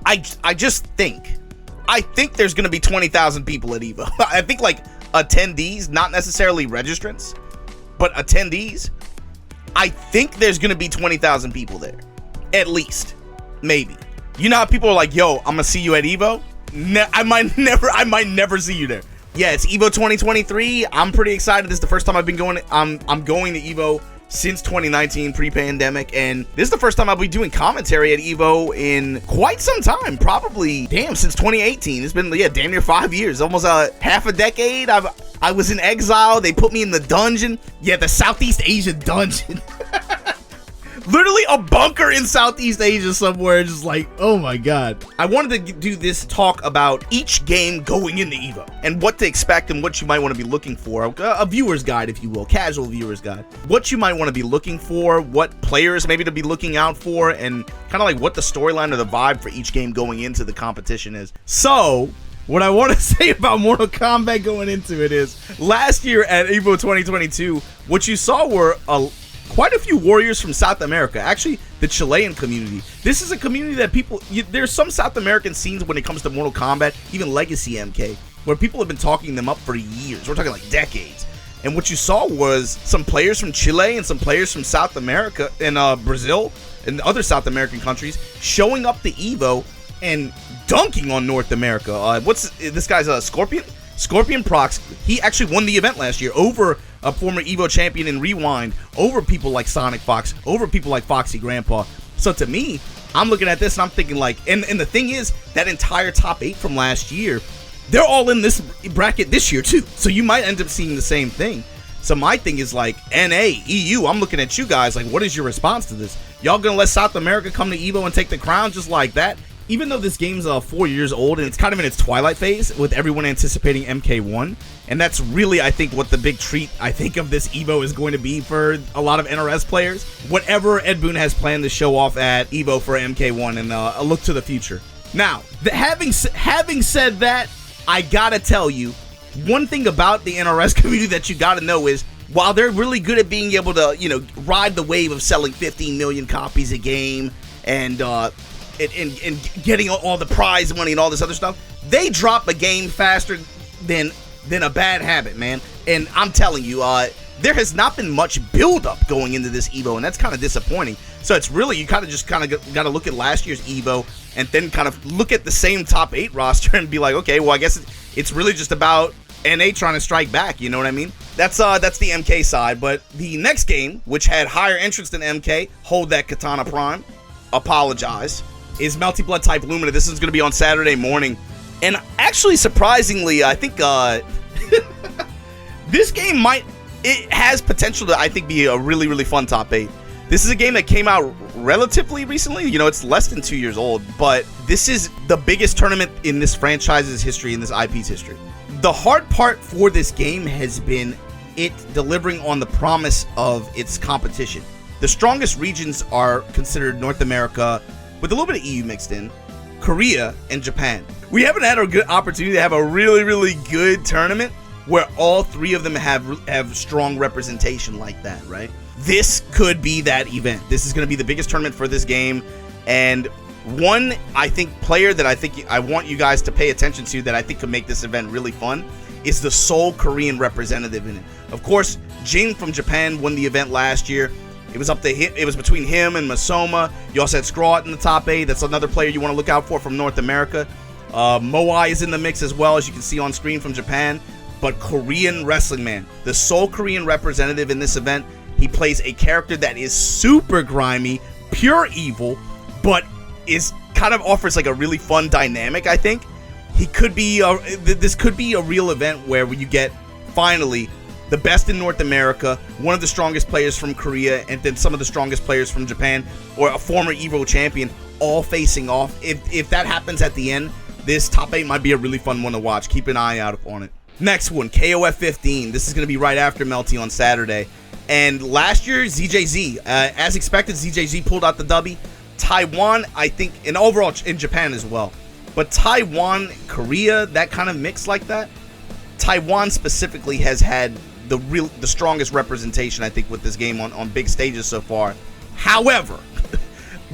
I just think there's going to be 20,000 people at EVO. I think like attendees, not necessarily registrants, but attendees. I think there's going to be 20,000 people there. At least. Maybe. You know how people are like, yo, I'm going to see you at EVO? I might never see you there. Yeah, it's EVO 2023. I'm pretty excited. This is the first time I've been going. I'm going to EVO since 2019, pre-pandemic, and this is the first time I'll be doing commentary at EVO in quite some time. Probably, since 2018. It's been, damn near 5 years, almost half a decade. I was in exile. They put me in the dungeon. Yeah, the Southeast Asia dungeon. Literally a bunker in Southeast Asia somewhere, just like, oh my god. I wanted to do this talk about each game going into EVO and what to expect and what you might want to be looking for. A viewer's guide, if you will, casual viewer's guide. What you might want to be looking for, what players maybe to be looking out for, and kind of like what the storyline or the vibe for each game going into the competition is. So, what I want to say about Mortal Kombat going into it is, last year at EVO 2022, what you saw were quite a few warriors from South America, actually the Chilean community. This is a community that there's some South American scenes when it comes to Mortal Kombat, even Legacy MK, where people have been talking them up for years. We're talking like decades. And what you saw was some players from Chile and some players from South America and Brazil and other South American countries showing up to EVO and dunking on North America. What's this guy's Scorpion Prox? He actually won the event last year over a former EVO champion in Rewind, over people like Sonic Fox, over people like Foxy Grandpa. So to me, I'm looking at this and I'm thinking like, and the thing is, that entire top 8 from last year, they're all in this bracket this year too. So you might end up seeing the same thing. So my thing is like, NA, EU, I'm looking at you guys like, what is your response to this? Y'all gonna let South America come to EVO and take the crown just like that? Even though this game's 4 years old and it's kind of in its twilight phase, with everyone anticipating MK1, and that's really, I think, what the big treat, I think, of this EVO is going to be for a lot of NRS players. Whatever Ed Boon has planned to show off at EVO for MK1 and a look to the future. Now, having said that, I gotta tell you, one thing about the NRS community that you gotta know is, while they're really good at being able to, ride the wave of selling 15 million copies a game and getting all the prize money and all this other stuff, they drop a game faster than a bad habit, man. And I'm telling you, there has not been much build-up going into this EVO, and that's kind of disappointing. So it's really, you kind of got to look at last year's EVO and then kind of look at the same top 8 roster and be like, okay, well, I guess it's really just about NA trying to strike back, you know what I mean? That's the MK side, but the next game, which had higher entrance than MK, hold that Kitana Prime, apologize, is Melty Blood type Lumina. This is going to be on Saturday morning. And actually, surprisingly, I think this game it has potential to, I think, be a really, really fun top 8. This is a game that came out relatively recently. It's less than 2 years old, but this is the biggest tournament in this franchise's history, in this IP's history. The hard part for this game has been it delivering on the promise of its competition. The strongest regions are considered North America, with a little bit of EU mixed in, Korea, and Japan. We haven't had a good opportunity to have a really, really good tournament where all 3 of them have strong representation like that, right? This could be that event. This is going to be the biggest tournament for this game, and one, I think, player that I want you guys to pay attention to that I think could make this event really fun is the sole Korean representative in it. Of course, Jin from Japan won the event last year. It was between him and Masoma. You also had Scrawt in the top 8. That's another player you want to look out for from North America. Moai is in the mix as well, as you can see on screen, from Japan. But Korean Wrestling Man, the sole Korean representative in this event, he plays a character that is super grimy, pure evil, but offers like a really fun dynamic, I think. This could be a real event where you get, finally, the best in North America, one of the strongest players from Korea, and then some of the strongest players from Japan, or a former EVO champion, all facing off. If that happens at the end, this top 8 might be a really fun one to watch. Keep an eye out on it. Next one, KOF 15. This is going to be right after Melty on Saturday. And last year, ZJZ, as expected, ZJZ pulled out the W. Taiwan, I think, and overall in Japan as well. But Taiwan, Korea, that kind of mix like that. Taiwan specifically has had the strongest representation, I think, with this game on big stages so far. However,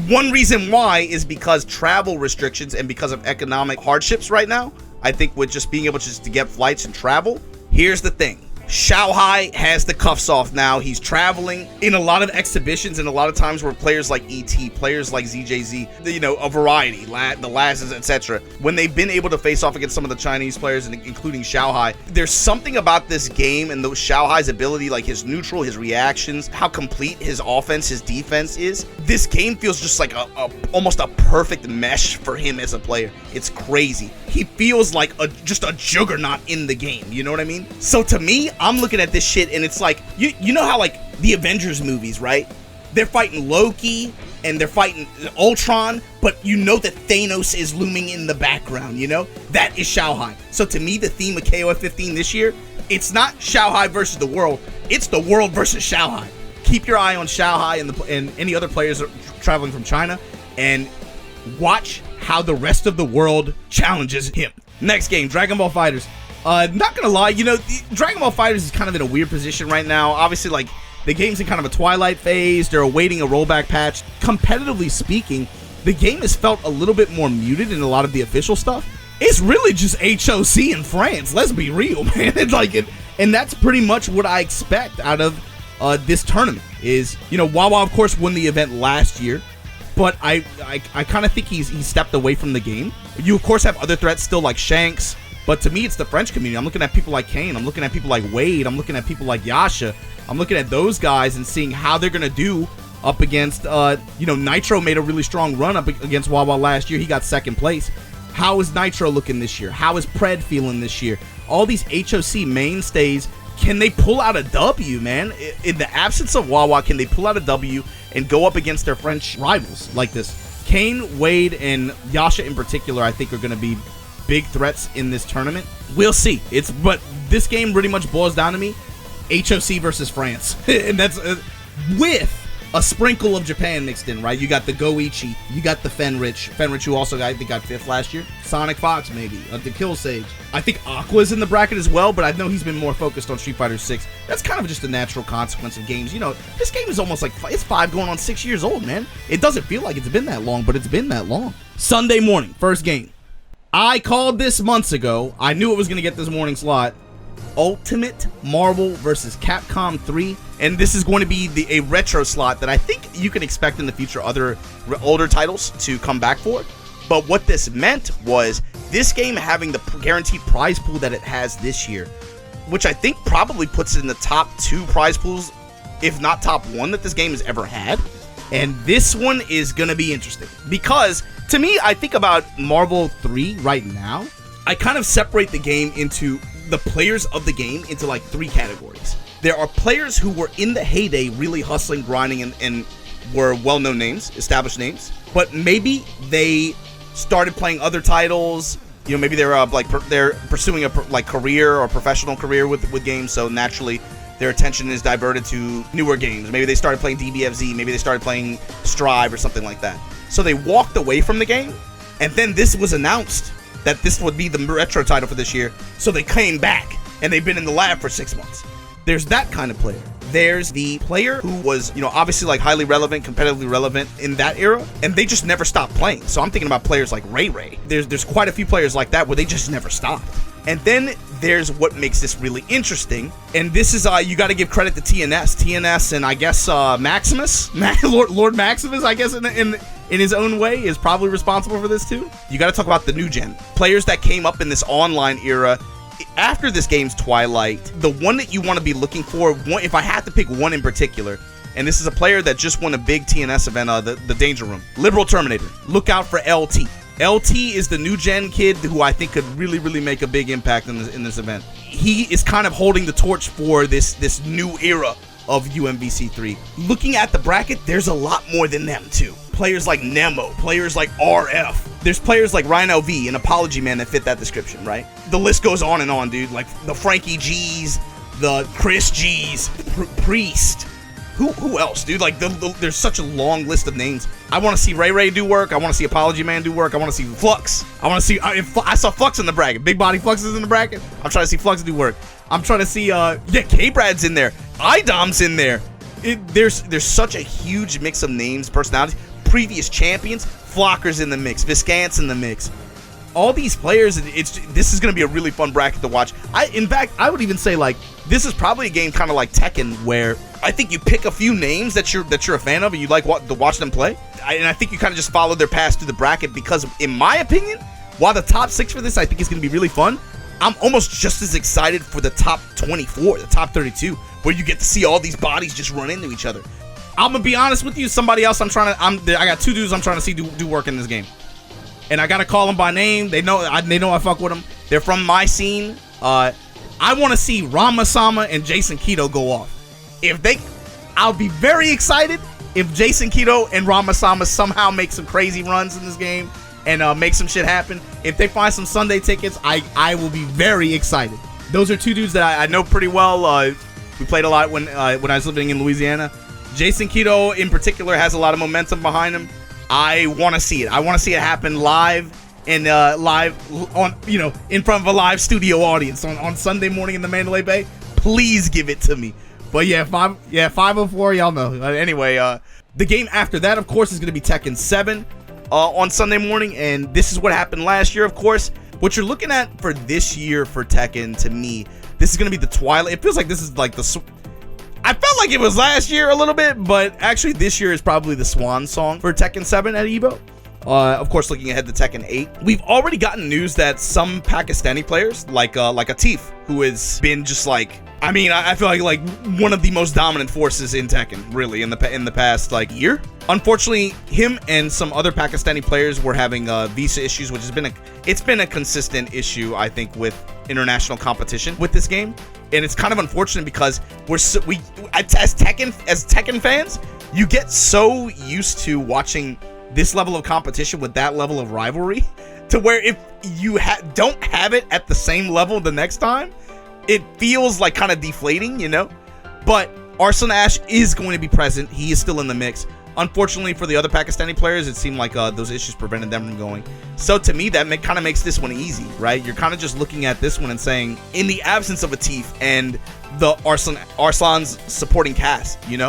One reason why is because travel restrictions and because of economic hardships right now. I think with just being able to get flights and travel. Here's the thing. Xiaohai has the cuffs off now. He's traveling in a lot of exhibitions and a lot of times where players like ET, players like ZJZ, you know, a variety, the Lazes, etc. When they've been able to face off against some of the Chinese players, including Xiaohai, there's something about this game and those Xiaohai's ability, like his neutral, his reactions, how complete his offense, his defense is. This game feels just like almost a perfect mesh for him as a player. It's crazy. He feels like just a juggernaut in the game. You know what I mean? So to me, I'm looking at this shit and it's like, you know how like the Avengers movies, right? They're fighting Loki and they're fighting Ultron, but you know that Thanos is looming in the background, you know? That is Xiaohai. So to me, the theme of KOF 15 this year, it's not Xiaohai versus the world, it's the world versus Xiaohai. Keep your eye on Xiaohai and any other players traveling from China and watch how the rest of the world challenges him. Next game, Dragon Ball FighterZ. Not gonna lie, you know, Dragon Ball FighterZ is kind of in a weird position right now. Obviously, like, the game's in kind of a twilight phase. They're awaiting a rollback patch. Competitively speaking, the game has felt a little bit more muted in a lot of the official stuff. It's really just HOC in France. Let's be real, man. It's like and that's pretty much what I expect out of this tournament. Is, you know, Wawa, of course, won the event last year, but I kind of think he's stepped away from the game. You, of course, have other threats still like Shanks. But to me, it's the French community. I'm looking at people like Kane. I'm looking at people like Wade. I'm looking at people like Yasha. I'm looking at those guys and seeing how they're going to do up against, you know, Nitro made a really strong run up against Wawa last year. He got second place. How is Nitro looking this year? How is Pred feeling this year? All these HOC mainstays, can they pull out a W, man? In the absence of Wawa, can they pull out a W and go up against their French rivals like this? Kane, Wade, and Yasha in particular, I think are going to be big threats in this tournament. We'll see. But this game pretty much boils down to me HOC versus France. And that's with a sprinkle of Japan mixed in, right? You got the Goichi, you got the Fenrich, who also I think got 5th last year. Sonic Fox, maybe, the Kill Sage. I think Aqua's in the bracket as well, but I know he's been more focused on Street Fighter 6. That's kind of just a natural consequence of games. You know, this game is almost like, it's 5 going on 6 years old, man. It doesn't feel like it's been that long, but it's been that long. Sunday morning, first game. I called this months ago. I knew it was going to get this morning slot. Ultimate Marvel versus Capcom 3. And this is going to be a retro slot that I think you can expect in the future other older titles to come back for. But what this meant was this game having the guaranteed prize pool that it has this year, which I think probably puts it in the top 2 prize pools, if not top 1 that this game has ever had. And this one is going to be interesting because to me, I think about Marvel 3 right now. I kind of separate the game into the players of the game into like 3 categories. There are players who were in the heyday really hustling, grinding, and were well-known names, established names. But maybe they started playing other titles. You know, maybe they're they're pursuing a career or professional career with games. So naturally, their attention is diverted to newer games. Maybe they started playing DBFZ. Maybe they started playing Strive or something like that. So they walked away from the game, and then this was announced that this would be the retro title for this year. So they came back, and they've been in the lab for 6 months. There's that kind of player. There's the player who was, you know, obviously like highly relevant, competitively relevant in that era, and they just never stopped playing. So I'm thinking about players like Ray Ray. There's quite a few players like that where they just never stopped. And then there's what makes this really interesting, and this is you got to give credit to TNS, and I guess Maximus, Lord Maximus, I guess in his own way is probably responsible for this too. You got to talk about the new gen players that came up in this online era. After this game's twilight, the one that you want to be looking for, if I had to pick one in particular, and this is a player that just won a big TNS event, the Danger Room, Liberal Terminator. Look out for LT. LT is the new gen kid who I think could really, really make a big impact in this event. He is kind of holding the torch for this new era of UMVC3. Looking at the bracket, there's a lot more than them too. Players like Nemo, players like RF. There's players like Ryan LV and Apology Man that fit that description, right? The list goes on and on, dude. Like the Frankie G's, the Chris G's, Priest. Who else, dude? Like there's such a long list of names. I want to see Ray Ray do work. I want to see Apology Man do work. I want to see Flux. I want to see. I saw Flux in the bracket. Big Body Flux is in the bracket. I'm trying to see Flux do work. I'm trying to see. K-Brad's in there. IDOM's in there. There's such a huge mix of names, personalities. previous champions. Flocker's in the mix, Viscant's in the mix. All these players, this is going to be a really fun bracket to watch. In fact, I would even say, like, this is probably a game kind of like Tekken, where I think you pick a few names that you're a fan of and you like to watch them play. And I think you kind of just follow their path through the bracket because, in my opinion, while the top 6 for this I think is going to be really fun, I'm almost just as excited for the top 24, the top 32, where you get to see all these bodies just run into each other. I'm gonna be honest with you. Somebody else I got 2 dudes I'm trying to see do work in this game. And I gotta call them by name. They know I fuck with them. They're from my scene. I want to see Ramasama and Jason Keto go off. I'll be very excited if Jason Keto and Ramasama somehow make some crazy runs in this game and make some shit happen. If they find some Sunday tickets, I will be very excited. Those are 2 dudes that I know pretty well. We played a lot when I was living in Louisiana. Jason Keto in particular has a lot of momentum behind him. I want to see it. I want to see it happen live and live on, in front of a live studio audience on Sunday morning in the Mandalay Bay. Please give it to me. But yeah, 504, y'all know. Anyway, the game after that, of course, is going to be Tekken 7 on Sunday morning, and this is what happened last year, of course. What you're looking at for this year for Tekken, to me, this is going to be the twilight. It feels like this is like I felt like it was last year a little bit, but actually this year is probably the swan song for Tekken 7 at EVO. Of course, looking ahead to Tekken 8, we've already gotten news that some Pakistani players, like Atif, who has been just like, I feel like one of the most dominant forces in Tekken, really, in the past year. Unfortunately, him and some other Pakistani players were having visa issues, which has been a consistent issue, I think, with international competition with this game. And it's kind of unfortunate because as Tekken fans, you get so used to watching this level of competition with that level of rivalry, to where if you don't have it at the same level the next time, it feels like kind of deflating, But Arslan Ash is going to be present. He is still in the mix. Unfortunately for the other Pakistani players, it seemed like those issues prevented them from going. So to me, that kind of makes this one easy, right? You're kind of just looking at this one and saying, in the absence of Atif and the Arslan's supporting cast, in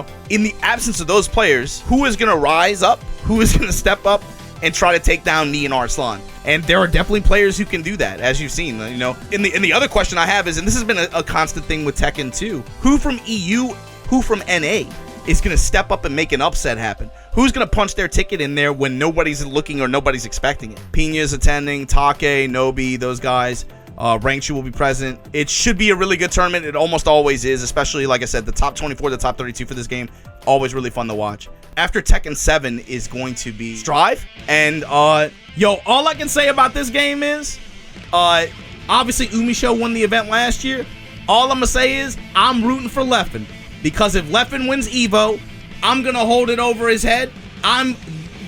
the absence of those players, who is going to rise up? Who is going to step up and try to take down me and Arslan? And there are definitely players who can do that, as you've seen. And the other question I have is, and this has been a constant thing with Tekken 2, who from EU, who from NA is going to step up and make an upset happen? Who's going to punch their ticket in there when nobody's looking or nobody's expecting it? Pina's attending, Take, Nobi, those guys. Rangchu will be present. It should be a really good tournament. It almost always is, especially, like I said, the top 24, the top 32 for this game. Always really fun to watch. After Tekken 7 is going to be Strive. And, all I can say about this game is, obviously, Umisho won the event last year. All I'm going to say is, I'm rooting for Leffen. Because if Leffen wins EVO, I'm going to hold it over his head. I'm,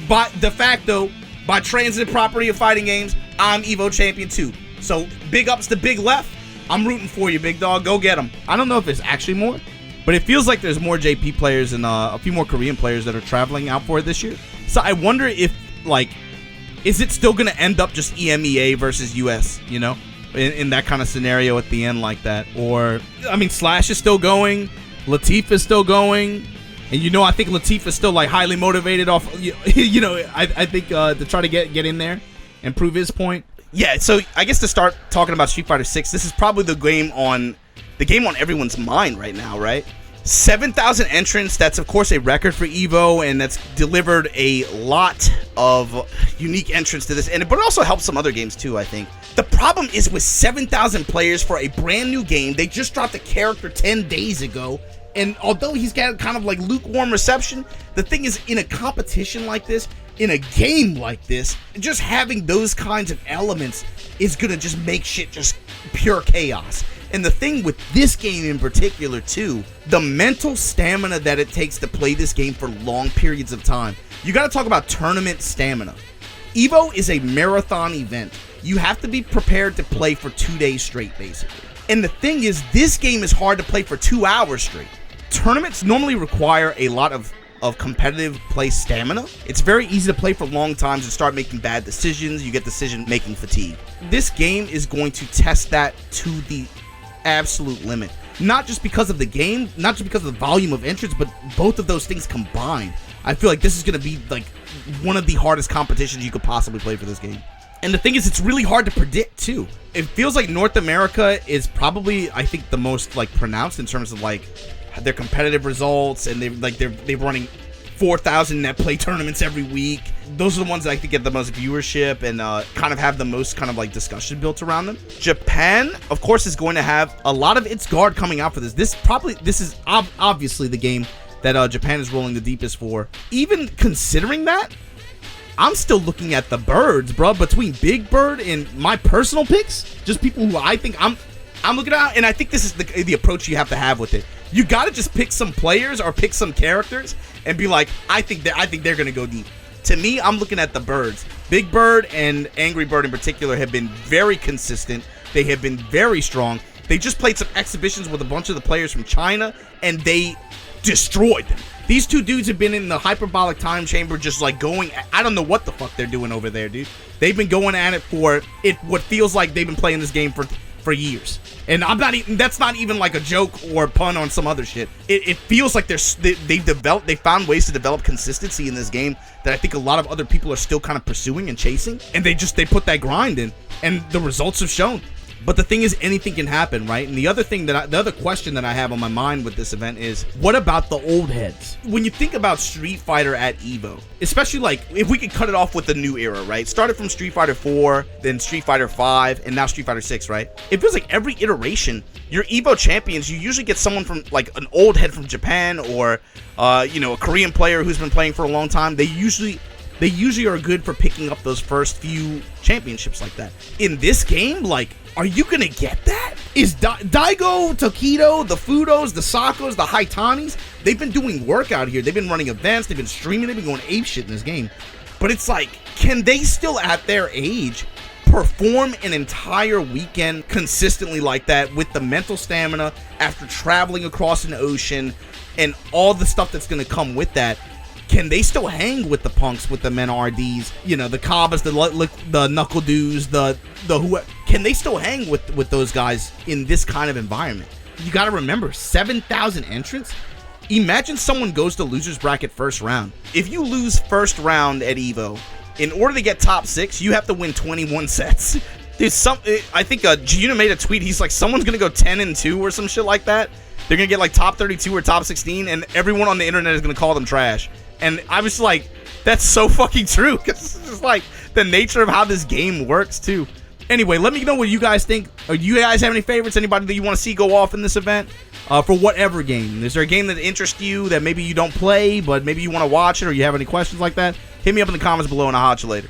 by de facto, by transitive property of fighting games, I'm EVO champion too. So, big ups to Big Left. I'm rooting for you, big dog. Go get him. I don't know if there's actually more, but it feels like there's more JP players and a few more Korean players that are traveling out for it this year. So, I wonder if, is it still going to end up just EMEA versus US, in that kind of scenario at the end like that? Or, Slash is still going. Latif is still going, and I think Latif is still highly motivated off. I think to try to get in there and prove his point. Yeah, so I guess to start talking about Street Fighter 6, this is probably the game on everyone's mind right now, right? 7,000 entrants. That's of course a record for EVO, and that's delivered a lot of unique entrants to this, but it also helps some other games too, I think. The problem is with 7,000 players for a brand new game. They just dropped a character 10 days ago. And although he's got kind of lukewarm reception, the thing is, in a competition like this, in a game like this, just having those kinds of elements is going to just make shit just pure chaos. And the thing with this game in particular, too, the mental stamina that it takes to play this game for long periods of time. You got to talk about tournament stamina. EVO is a marathon event. You have to be prepared to play for 2 days straight, basically. And the thing is, this game is hard to play for 2 hours straight. Tournaments normally require a lot of competitive play stamina. It's very easy to play for long times and start making bad decisions. You get decision-making fatigue. This game is going to test that to the absolute limit. Not just because of the game, not just because of the volume of entrants, but both of those things combined. I feel like this is going to be like one of the hardest competitions you could possibly play for this game. And the thing is, it's really hard to predict too. It feels like North America is probably, I think, the most like pronounced in terms of like their competitive results, and they're running 4,000 net play tournaments every week. Those are the ones that I think get the most viewership and kind of have the most kind of like discussion built around them. Japan, of course, is going to have a lot of its guard coming out for this. This is obviously the game that Japan is rolling the deepest for. Even considering that, I'm still looking at the birds, bro. Between Big Bird and my personal picks, just people who I think I'm looking at, and I think this is the approach you have to have with it. You got to just pick some players or pick some characters and be like, I think they're gonna go deep. To me, I'm looking at the birds. Big Bird and Angry Bird in particular have been very consistent. They have been very strong. They just played some exhibitions with a bunch of the players from China, and they destroyed them. These two dudes have been in the hyperbolic time chamber just like going, I don't know what the fuck they're doing over there, dude. They've been going at it for what feels like they've been playing this game for years. And that's not even like a joke or a pun on some other shit. It feels like they found ways to develop consistency in this game that I think a lot of other people are still kind of pursuing and chasing. And they put that grind in, and the results have shown. But the thing is, anything can happen, right? And the other question that I have on my mind with this event is, what about the old heads? When you think about Street Fighter at EVO, especially like if we could cut it off with the new era, right? Started from Street Fighter 4, then Street Fighter 5, and now Street Fighter 6, right? It feels like every iteration, your EVO champions, you usually get someone from like an old head from Japan or a Korean player who's been playing for a long time. They usually are good for picking up those first few championships like that. In this game, like, are you gonna get that? Is Daigo, Tokido, the Fudos, the Sakos, the Haitanis, they've been doing work out here. They've been running events, they've been streaming, they've been going apeshit in this game. But it's like, can they still at their age perform an entire weekend consistently like that with the mental stamina after traveling across an ocean and all the stuff that's gonna come with that? Can they still hang with the punks, with the men RDs, the Kabas, the Knuckle Dews, the who? Can they still hang with those guys in this kind of environment? You got to remember, 7,000 entrants. Imagine someone goes to losers bracket first round. If you lose first round at EVO, in order to get top 6, you have to win 21 sets. There's I think Giuna made a tweet. He's like, someone's gonna go 10-2 or some shit like that. They're gonna get like top 32 or top 16, and everyone on the internet is gonna call them trash. And I was like, that's so fucking true, because it's just like the nature of how this game works too. Anyway, let me know what you guys think. Do you guys have any favorites? Anybody that you want to see go off in this event? For whatever game. Is there a game that interests you that maybe you don't play, but maybe you want to watch it, or you have any questions like that? Hit me up in the comments below and I'll hot you later.